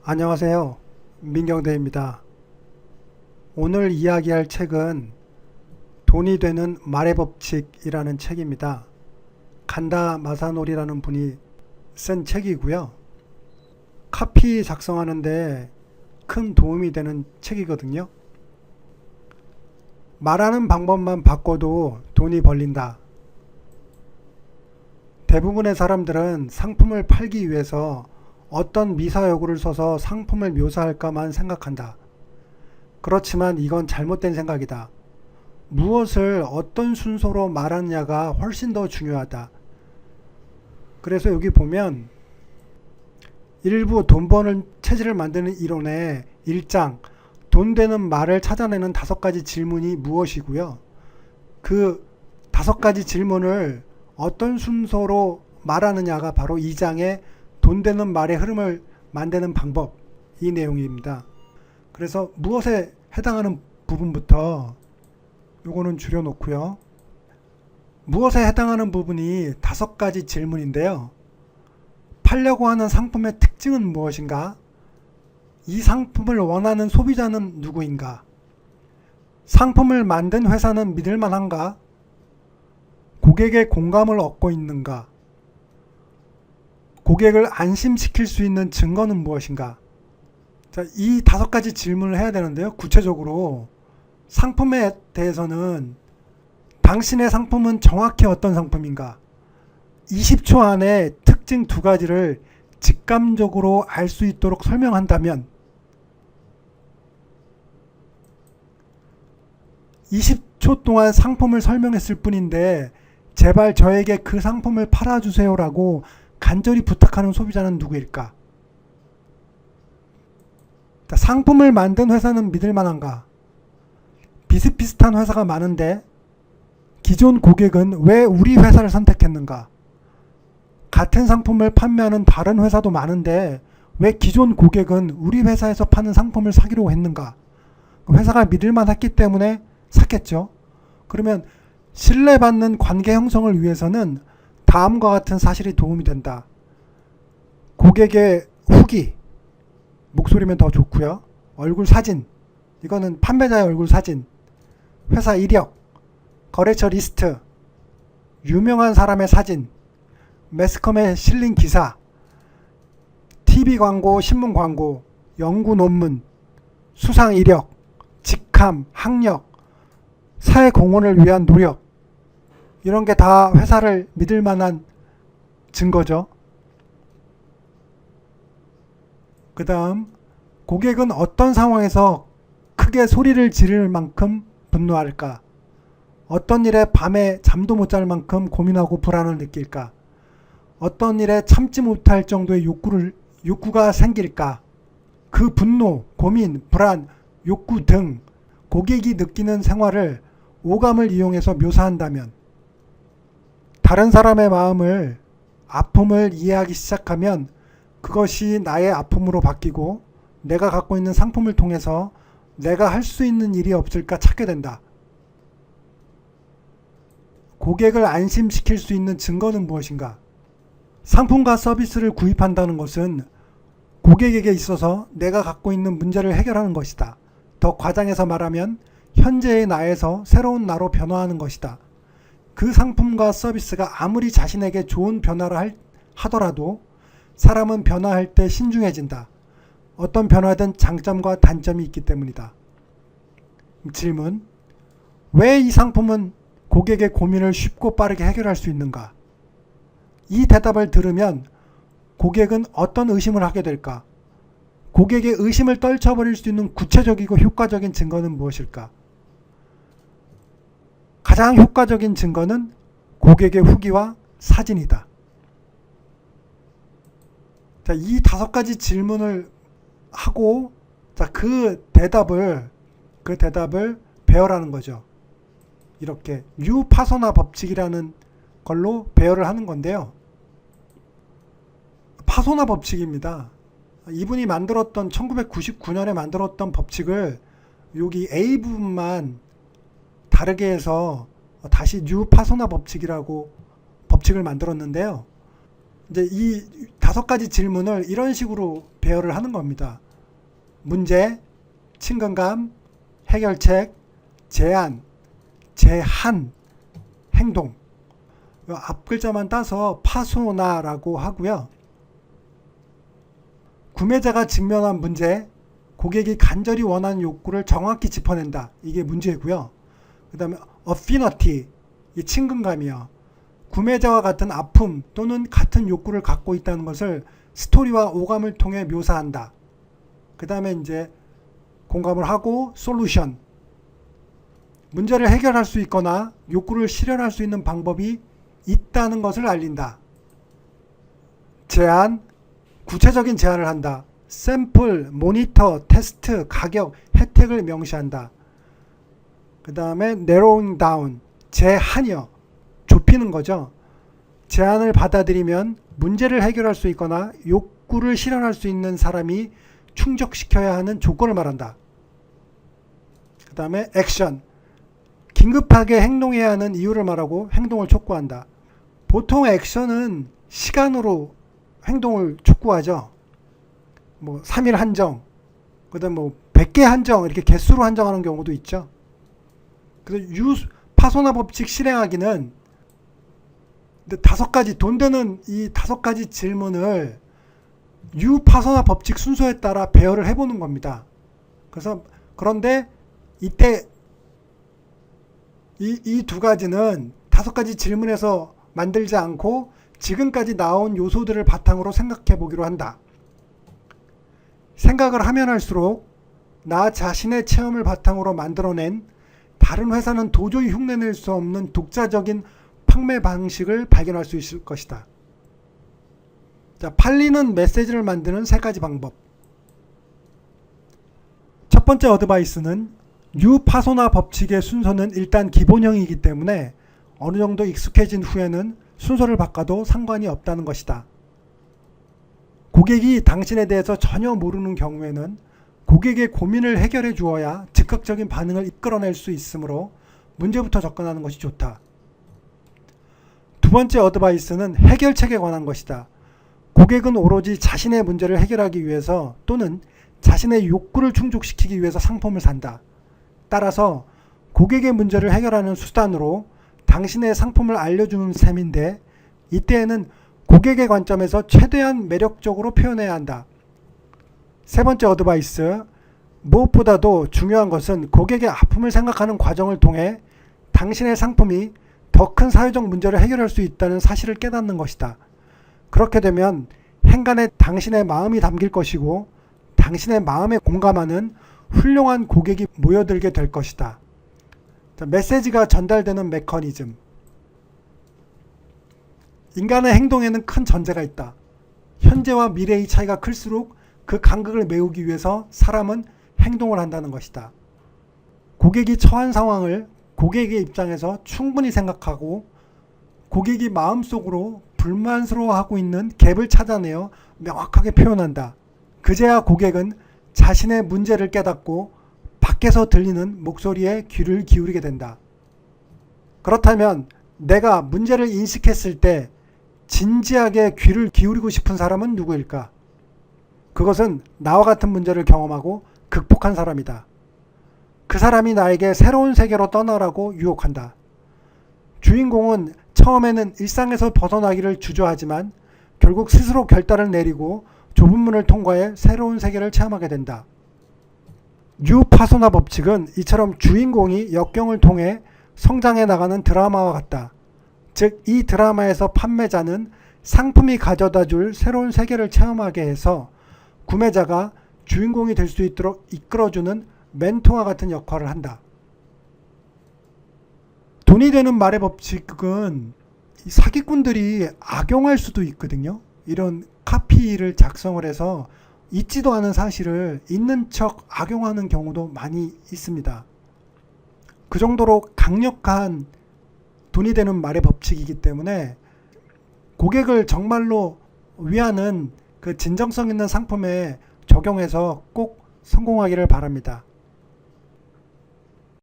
안녕하세요. 민경대입니다. 오늘 이야기할 책은 돈이 되는 말의 법칙이라는 책입니다. 간다 마사노리라는 분이 쓴 책이고요. 카피 작성하는데 큰 도움이 되는 책이거든요. 말하는 방법만 바꿔도 돈이 벌린다. 대부분의 사람들은 상품을 팔기 위해서 어떤 미사여구를 써서 상품을 묘사할까만 생각한다. 그렇지만 이건 잘못된 생각이다. 무엇을 어떤 순서로 말하느냐가 훨씬 더 중요하다. 그래서 여기 보면 일부 돈 버는 체질을 만드는 이론의 1장 돈 되는 말을 찾아내는 5가지 질문이 무엇이고요. 그 5가지 질문을 어떤 순서로 말하느냐가 바로 2장의 돈 되는 말의 흐름을 만드는 방법, 이 내용입니다. 그래서 무엇에 해당하는 부분부터 요거는 줄여놓고요. 무엇에 해당하는 부분이 5가지 질문인데요. 팔려고 하는 상품의 특징은 무엇인가? 이 상품을 원하는 소비자는 누구인가? 상품을 만든 회사는 믿을만한가? 고객의 공감을 얻고 있는가? 고객을 안심시킬 수 있는 증거는 무엇인가? 자, 이 5가지 질문을 해야 되는데요. 구체적으로 상품에 대해서는 당신의 상품은 정확히 어떤 상품인가? 20초 안에 특징 2가지를 직감적으로 알 수 있도록 설명한다면 20초 동안 상품을 설명했을 뿐인데 제발 저에게 그 상품을 팔아주세요라고 간절히 부탁하는 소비자는 누구일까? 상품을 만든 회사는 믿을 만한가? 비슷비슷한 회사가 많은데 기존 고객은 왜 우리 회사를 선택했는가? 같은 상품을 판매하는 다른 회사도 많은데 왜 기존 고객은 우리 회사에서 파는 상품을 사기로 했는가? 회사가 믿을 만했기 때문에 샀겠죠. 그러면 신뢰받는 관계 형성을 위해서는 다음과 같은 사실이 도움이 된다. 고객의 후기, 목소리면 더 좋고요. 얼굴 사진, 이거는 판매자의 얼굴 사진, 회사 이력, 거래처 리스트, 유명한 사람의 사진, 매스컴에 실린 기사, TV 광고, 신문 광고, 연구 논문, 수상 이력, 직함, 학력, 사회 공헌을 위한 노력, 이런 게 다 회사를 믿을 만한 증거죠. 그 다음, 고객은 어떤 상황에서 크게 소리를 지를 만큼 분노할까? 어떤 일에 밤에 잠도 못 잘 만큼 고민하고 불안을 느낄까? 어떤 일에 참지 못할 정도의 욕구가 생길까? 그 분노, 고민, 불안, 욕구 등 고객이 느끼는 생활을 오감을 이용해서 묘사한다면 다른 사람의 마음을, 아픔을 이해하기 시작하면 그것이 나의 아픔으로 바뀌고 내가 갖고 있는 상품을 통해서 내가 할 수 있는 일이 없을까 찾게 된다. 고객을 안심시킬 수 있는 증거는 무엇인가? 상품과 서비스를 구입한다는 것은 고객에게 있어서 내가 갖고 있는 문제를 해결하는 것이다. 더 과장해서 말하면 현재의 나에서 새로운 나로 변화하는 것이다. 그 상품과 서비스가 아무리 자신에게 좋은 변화를 하더라도 사람은 변화할 때 신중해진다. 어떤 변화든 장점과 단점이 있기 때문이다. 질문: 왜 이 상품은 고객의 고민을 쉽고 빠르게 해결할 수 있는가? 이 대답을 들으면 고객은 어떤 의심을 하게 될까? 고객의 의심을 떨쳐버릴 수 있는 구체적이고 효과적인 증거는 무엇일까? 가장 효과적인 증거는 고객의 후기와 사진이다. 자, 이 5가지 질문을 하고 그 대답을 배열하는 거죠. 이렇게 뉴파소나 법칙이라는 걸로 배열을 하는 건데요. 파소나 법칙입니다. 이분이 만들었던 1999년에 만들었던 법칙을 여기 A 부분만 다르게 해서 다시 뉴파소나 법칙이라고 법칙을 만들었는데요. 이제 이 5가지 질문을 이런 식으로 배열을 하는 겁니다. 문제, 친근감, 해결책, 제안, 제한, 행동. 앞 글자만 따서 파소나라고 하고요. 구매자가 직면한 문제, 고객이 간절히 원하는 욕구를 정확히 짚어낸다. 이게 문제고요. 그 다음에 affinity, 이 친근감이요. 구매자와 같은 아픔 또는 같은 욕구를 갖고 있다는 것을 스토리와 오감을 통해 묘사한다. 그 다음에 이제 공감을 하고 솔루션, 문제를 해결할 수 있거나 욕구를 실현할 수 있는 방법이 있다는 것을 알린다. 제안, 구체적인 제안을 한다. 샘플, 모니터, 테스트, 가격, 혜택을 명시한다. 그 다음에 narrowing down, 제한이요. 좁히는 거죠. 제안을 받아들이면 문제를 해결할 수 있거나 욕구를 실현할 수 있는 사람이 충족시켜야 하는 조건을 말한다. 그 다음에 액션, 긴급하게 행동해야 하는 이유를 말하고 행동을 촉구한다. 보통 액션은 시간으로 행동을 촉구하죠. 뭐 3일 한정, 그 다음 뭐 100개 한정, 이렇게 개수로 한정하는 경우도 있죠. 그래서 파소나 법칙 실행하기는 5가지, 돈 되는 이 5가지 질문을 파소나 법칙 순서에 따라 배열을 해보는 겁니다. 그런데 이때 이 2가지는 5가지 질문에서 만들지 않고 지금까지 나온 요소들을 바탕으로 생각해 보기로 한다. 생각을 하면 할수록 나 자신의 체험을 바탕으로 만들어낸 다른 회사는 도저히 흉내낼 수 없는 독자적인 판매 방식을 발견할 수 있을 것이다. 자, 팔리는 메시지를 만드는 3가지 방법. 첫 번째 어드바이스는 파소나 법칙의 순서는 일단 기본형이기 때문에 어느 정도 익숙해진 후에는 순서를 바꿔도 상관이 없다는 것이다. 고객이 당신에 대해서 전혀 모르는 경우에는 고객의 고민을 해결해 주어야 즉각적인 반응을 이끌어낼 수 있으므로 문제부터 접근하는 것이 좋다. 두 번째 어드바이스는 해결책에 관한 것이다. 고객은 오로지 자신의 문제를 해결하기 위해서 또는 자신의 욕구를 충족시키기 위해서 상품을 산다. 따라서 고객의 문제를 해결하는 수단으로 당신의 상품을 알려주는 셈인데 이때에는 고객의 관점에서 최대한 매력적으로 표현해야 한다. 세 번째 어드바이스, 무엇보다도 중요한 것은 고객의 아픔을 생각하는 과정을 통해 당신의 상품이 더 큰 사회적 문제를 해결할 수 있다는 사실을 깨닫는 것이다. 그렇게 되면 행간에 당신의 마음이 담길 것이고 당신의 마음에 공감하는 훌륭한 고객이 모여들게 될 것이다. 자, 메시지가 전달되는 메커니즘. 인간의 행동에는 큰 전제가 있다. 현재와 미래의 차이가 클수록 그 간극을 메우기 위해서 사람은 행동을 한다는 것이다. 고객이 처한 상황을 고객의 입장에서 충분히 생각하고 고객이 마음속으로 불만스러워하고 있는 갭을 찾아내어 명확하게 표현한다. 그제야 고객은 자신의 문제를 깨닫고 밖에서 들리는 목소리에 귀를 기울이게 된다. 그렇다면 내가 문제를 인식했을 때 진지하게 귀를 기울이고 싶은 사람은 누구일까? 그것은 나와 같은 문제를 경험하고 극복한 사람이다. 그 사람이 나에게 새로운 세계로 떠나라고 유혹한다. 주인공은 처음에는 일상에서 벗어나기를 주저하지만 결국 스스로 결단을 내리고 좁은 문을 통과해 새로운 세계를 체험하게 된다. 파소나 법칙은 이처럼 주인공이 역경을 통해 성장해 나가는 드라마와 같다. 즉, 이 드라마에서 판매자는 상품이 가져다 줄 새로운 세계를 체험하게 해서 구매자가 주인공이 될 수 있도록 이끌어주는 멘토와 같은 역할을 한다. 돈이 되는 말의 법칙은 사기꾼들이 악용할 수도 있거든요. 이런 카피를 작성을 해서 있지도 않은 사실을 있는 척 악용하는 경우도 많이 있습니다. 그 정도로 강력한 돈이 되는 말의 법칙이기 때문에 고객을 정말로 위하는 그 진정성 있는 상품에 적용해서 꼭 성공하기를 바랍니다.